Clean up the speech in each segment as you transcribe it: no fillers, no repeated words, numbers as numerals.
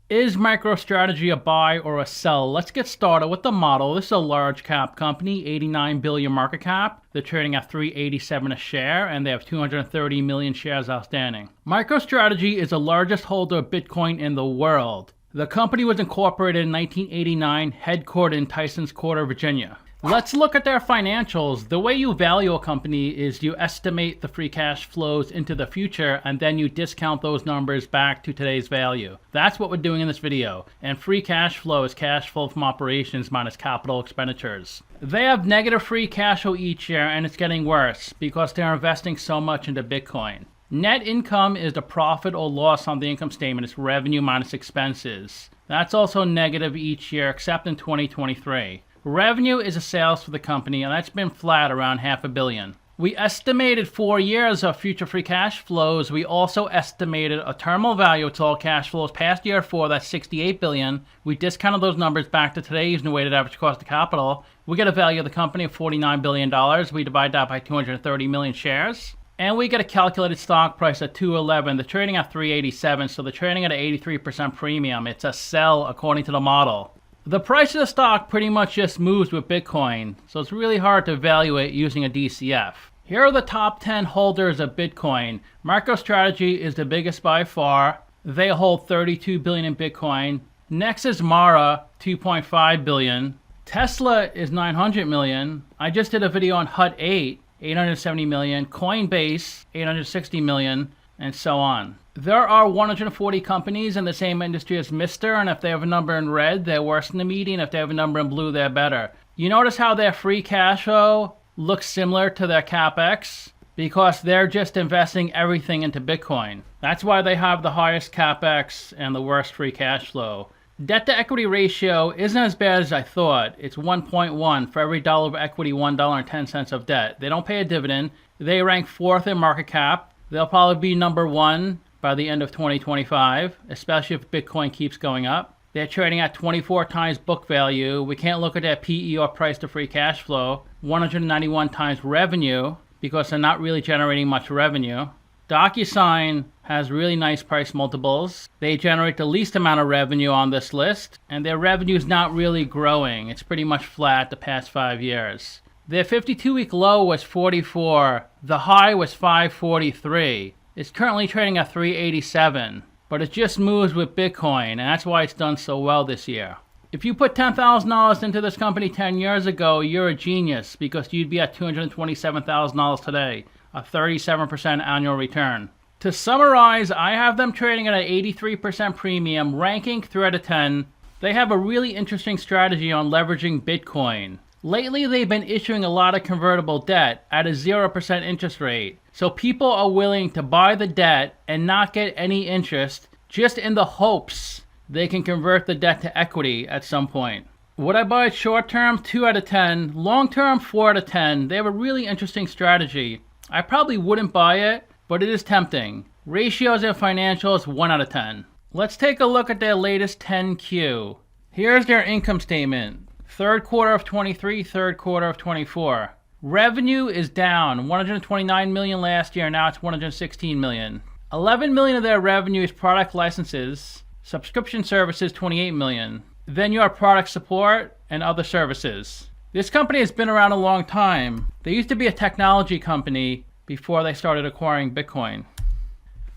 Is MicroStrategy a buy or a sell? Let's get started with the model. This is a large cap company, 89 billion market cap. They're trading at $387 a share, and they have 230 million shares outstanding. MicroStrategy is the largest holder of Bitcoin in the world. The company was incorporated in 1989, headquartered in Tysons Corner, Virginia. Let's look at their financials. The way you value a company is you estimate the free cash flows into the future and then you discount those numbers back to today's value. That's what we're doing in this video. And free cash flow is cash flow from operations minus capital expenditures. They have negative free cash flow each year, and it's getting worse because they're investing so much into Bitcoin. Net income is the profit or loss on the income statement. It's revenue minus expenses. That's also negative each year except in 2023. Revenue is a sales for the company, and that's been flat around $500 million. We estimated 4 years of future free cash flows. We also estimated a terminal value to all cash flows past year 4, that's $68 billion. We discounted those numbers back to today's new weighted average cost of capital. We get a value of the company of $49 billion. We divide that by 230 million shares. And we get a calculated stock price at $211. They're trading at $387, so they're trading at an 83% premium. It's a sell according to the model. The price of the stock pretty much just moves with Bitcoin, so it's really hard to evaluate using a DCF. Here are the top 10 holders of Bitcoin. MicroStrategy is the biggest by far. They hold 32 billion in Bitcoin. Next is Mara, 2.5 billion. Tesla is 900 million. I just did a video on Hut 8, 870 million. Coinbase, 860 million, and so on. There are 140 companies in the same industry as Mr., and if they have a number in red, they're worse than the median. If they have a number in blue, they're better. You notice how their free cash flow looks similar to their CapEx? Because they're just investing everything into Bitcoin. That's why they have the highest CapEx and the worst free cash flow. Debt to equity ratio isn't as bad as I thought. It's 1.1 for every dollar of equity, $1.10 of debt. They don't pay a dividend. They rank 4th in market cap. They'll probably be number 1 by the end of 2025, especially if Bitcoin keeps going up. They're trading at 24 times book value. We can't look at their PE or price to free cash flow. 191 times revenue because they're not really generating much revenue. DocuSign has really nice price multiples. They generate the least amount of revenue on this list, and their revenue is not really growing. It's pretty much flat the past 5 years. Their 52-week low was 44. The high was 543. It's currently trading at 387, but it just moves with Bitcoin, and that's why it's done so well this year. If you put $10,000 into this company 10 years ago, you're a genius because you'd be at $227,000 today, a 37% annual return. To summarize, I have them trading at an 83% premium, ranking 3 out of 10. They have a really interesting strategy on leveraging Bitcoin. Lately, they've been issuing a lot of convertible debt at a 0% interest rate. So people are willing to buy the debt and not get any interest just in the hopes they can convert the debt to equity at some point. Would I buy it short term? 2 out of 10. Long term? 4 out of 10. They have a really interesting strategy. I probably wouldn't buy it, but it is tempting. Ratios and financials, 1 out of 10. Let's take a look at their latest 10Q. Here's their income statement. Third quarter of 23, third quarter of 24. Revenue is down, 129 million last year, now it's 116 million. 11 million of their revenue is product licenses, subscription services 28 million. Then you have product support and other services. This company has been around a long time. They used to be a technology company before they started acquiring Bitcoin.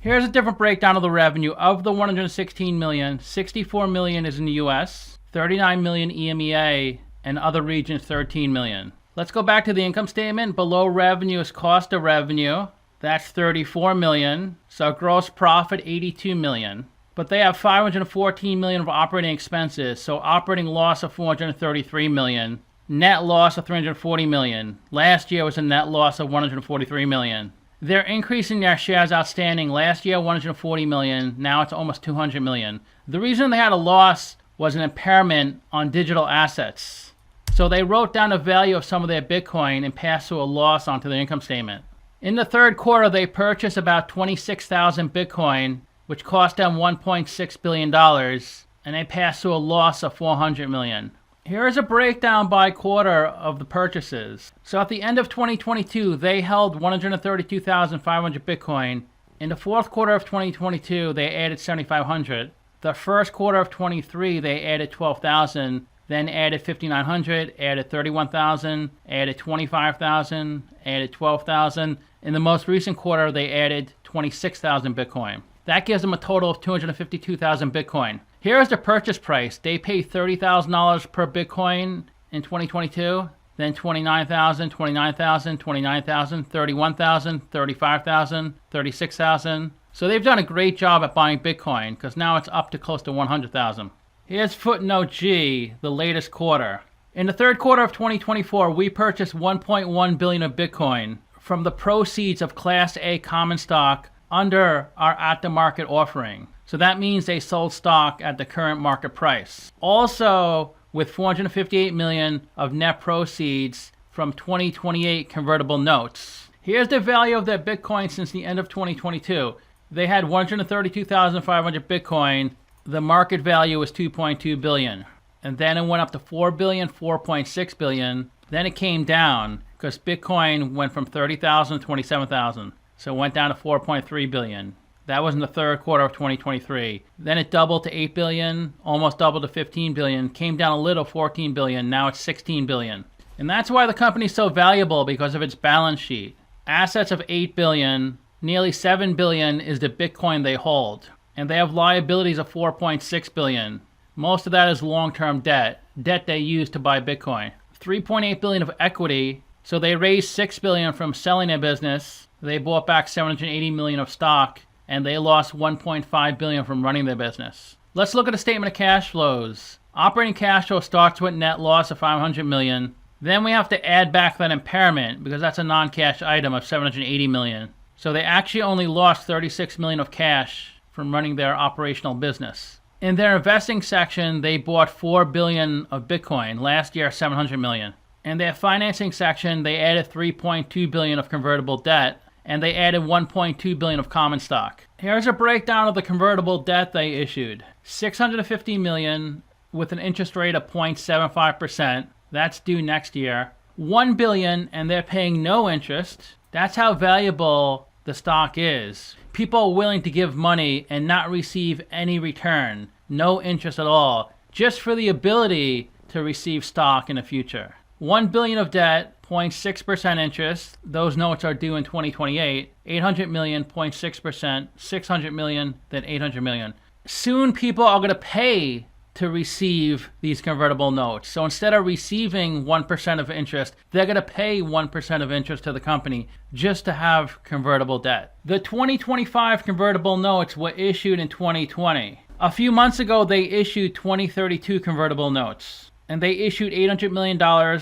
Here's a different breakdown of the revenue. Of the 116 million, 64 million is in the US, 39 million EMEA, and other regions 13 million. Let's go back to the income statement. Below revenue is cost of revenue. That's 34 million. So gross profit 82 million. But they have 514 million of operating expenses. So operating loss of 433 million. Net loss of 340 million. Last year was a net loss of 143 million. They're increasing their shares outstanding. Last year 140 million. Now it's almost 200 million. The reason they had a loss was an impairment on digital assets. So they wrote down the value of some of their Bitcoin and passed through a loss onto their income statement. In the third quarter, they purchased about 26,000 Bitcoin, which cost them $1.6 billion, and they passed through a loss of 400 million. Here is a breakdown by quarter of the purchases. So at the end of 2022, they held 132,500 Bitcoin. In the fourth quarter of 2022, they added 7,500. The first quarter of 23, they added 12,000, then added 5,900, added 31,000, added 25,000, added 12,000. In the most recent quarter, they added 26,000 Bitcoin. That gives them a total of 252,000 Bitcoin. Here is the purchase price. They paid $30,000 per Bitcoin in 2022, then 29,000, 29,000, 29,000, 31,000, 35,000, 36,000. So they've done a great job at buying Bitcoin because now it's up to close to 100,000. Here's footnote G, the latest quarter. In the third quarter of 2024, we purchased 1.1 billion of Bitcoin from the proceeds of Class A common stock under our at-the-market offering. So that means they sold stock at the current market price. Also, with 458 million of net proceeds from 2028 convertible notes. Here's the value of their Bitcoin since the end of 2022. They had 132,500 Bitcoin. The market value was 2.2 billion. And then it went up to 4 billion, 4.6 billion. Then it came down because Bitcoin went from 30,000 to 27,000. So it went down to 4.3 billion. That was in the third quarter of 2023. Then it doubled to 8 billion, almost doubled to 15 billion, came down a little, 14 billion. Now it's 16 billion. And that's why the company's so valuable, because of its balance sheet. Assets of 8 billion, nearly 7 billion is the Bitcoin they hold. And they have liabilities of 4.6 billion. Most of that is long-term debt they use to buy Bitcoin. 3.8 billion of equity. So they raised 6 billion from selling their business. They bought back 780 million of stock, and they lost 1.5 billion from running their business. Let's look at the statement of cash flows. Operating cash flow starts with net loss of 500 million. Then we have to add back that impairment because that's a non-cash item of 780 million. So they actually only lost 36 million of cash from running their operational business. In their investing section, they bought 4 billion of Bitcoin. Last year, 700 million. In their financing section, they added 3.2 billion of convertible debt, and they added 1.2 billion of common stock. Here's a breakdown of the convertible debt they issued. 650 million with an interest rate of 0.75%. That's due next year. 1 billion, and they're paying no interest. That's how valuable the stock is. People are willing to give money and not receive any return. No interest at all. Just for the ability to receive stock in the future. 1 billion of debt, 0.6% interest. Those notes are due in 2028. 800 million, 0.6%. 600 million, then 800 million. Soon people are going to pay to receive these convertible notes. So instead of receiving 1% of interest, they're going to pay 1% of interest to the company just to have convertible debt. The 2025 convertible notes were issued in 2020. A few months ago, they issued 2032 convertible notes, and they issued $800 million.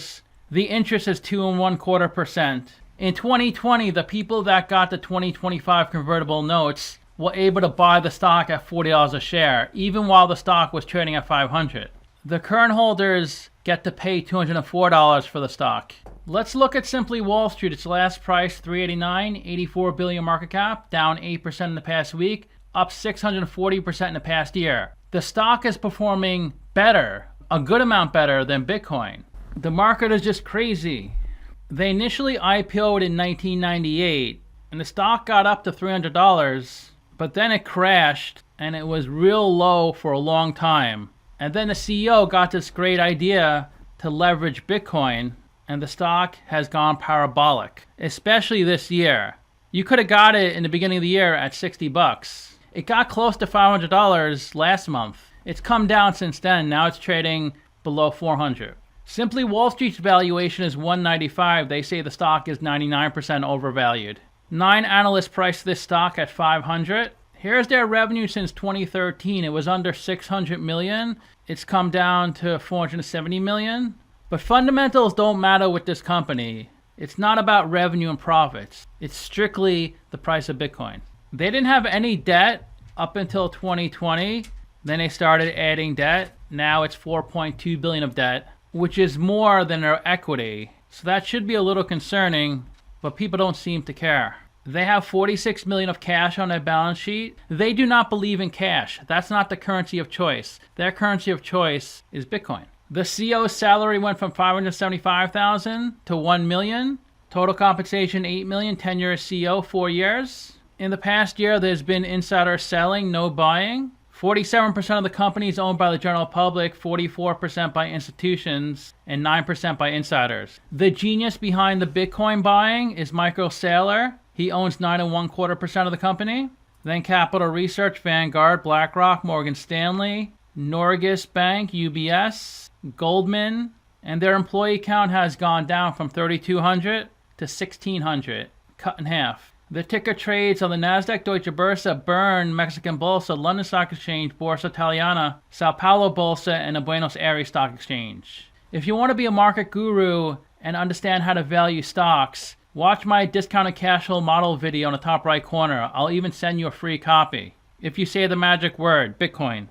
The interest is 2.25%. In 2020, the people that got the 2025 convertible notes were able to buy the stock at $40 a share, even while the stock was trading at $500. The current holders get to pay $204 for the stock. Let's look at Simply Wall Street. Its last price, $389, 84 billion market cap, down 8% in the past week, up 640% in the past year. The stock is performing better, a good amount better than Bitcoin. The market is just crazy. They initially IPO'd in 1998, and the stock got up to $300, but then it crashed, and it was real low for a long time. And then the CEO got this great idea to leverage Bitcoin, and the stock has gone parabolic, especially this year. You could have got it in the beginning of the year at $60. It got close to $500 last month. It's come down since then. Now it's trading below $400. Simply Wall Street's valuation is $195. They say the stock is 99% overvalued. 9 analysts priced this stock at $500. Here's their revenue since 2013. It was under $600 million. It's come down to $470 million. But fundamentals don't matter with this company. It's not about revenue and profits. It's strictly the price of Bitcoin. They didn't have any debt up until 2020. Then they started adding debt. Now it's 4.2 billion of debt, which is more than their equity. So that should be a little concerning, but people don't seem to care. They have 46 million of cash on their balance sheet. They do not believe in cash. That's not the currency of choice. Their currency of choice is Bitcoin. The CEO's salary went from 575,000 to 1 million. Total compensation 8 million, tenure as CEO 4 years. In the past year, there's been insider selling, no buying. 47% of the company is owned by the general public, 44% by institutions, and 9% by insiders. The genius behind the Bitcoin buying is Michael Saylor. He owns 9.25% of the company. Then Capital Research, Vanguard, BlackRock, Morgan Stanley, Norges Bank, UBS, Goldman, and their employee count has gone down from 3,200 to 1,600, cut in half. The ticker trades on the Nasdaq, Deutsche Börse, Bern, Mexican Bolsa, London Stock Exchange, Borsa Italiana, Sao Paulo Bolsa, and the Buenos Aires Stock Exchange. If you want to be a market guru and understand how to value stocks, watch my discounted cash flow model video in the top right corner. I'll even send you a free copy if you say the magic word, Bitcoin.